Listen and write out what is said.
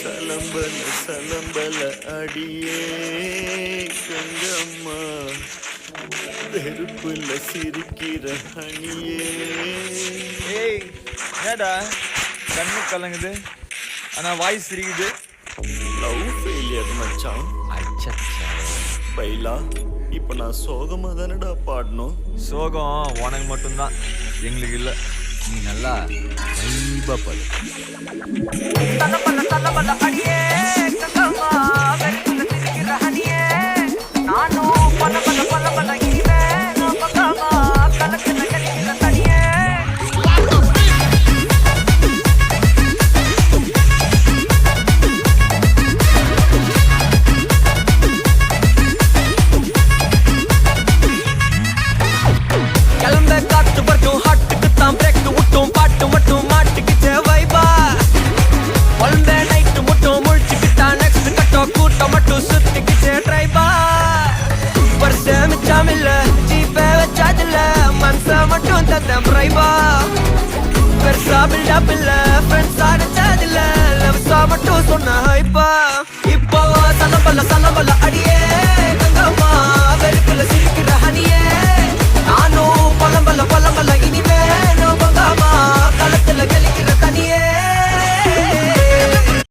சலம்பல சலம்பல அடியே கங்கம்மா வெறுப்புல சிரிக்கிற ஹனியே. ஏய் ஏடா கண்ணு கலங்குது ஆனா வாய்ஸ் சிரிக்குது. லவ் ஃபெயிலியர் மச்சான். அச்சச்சா. பைலா இப்ப நான் சோகமா தானடா பாடணும். சோகம் உனக்கு மட்டும்தான், எங்களுக்கு இல்லை. நீ நல்லா வைபா பாடு. அடியே கங்கம்மா வெறுப்புல சிரிக்கிற ஹனியே. நானும் பல பல பல பல இனிமேல் பக்கமா கலத்துல கடிக்கிற தனியே. கிளம்ப காத்து பட்டும் ஹாட்டுக்கு தான் பிரேக் விட்டும் பாட்டு மட்டும் மாட்டுக்கிச்சே வைபா. ஒன்பே நைட்டு மட்டும் முழிச்சுக்கிட்டா நெக்ஸ்ட் கட்டோ கூட்டம் மட்டும் சுத்திக்கிச்சே ட்ரைபா. வருஷ மிச்சம் இல்ல ஜீப்பே வச்சாதில்ல மனச மட்டும் தந்தேன் பிரைபா. பெருசா பில்டப் இல்ல ஃப்ரெண்ட்ஸ் அடிச்சதில்ல லவ்ஸா மட்டும் சொன்ன ஹைப்பா. இப்போ சலம்பல்ல சலம்பல்ல அடியே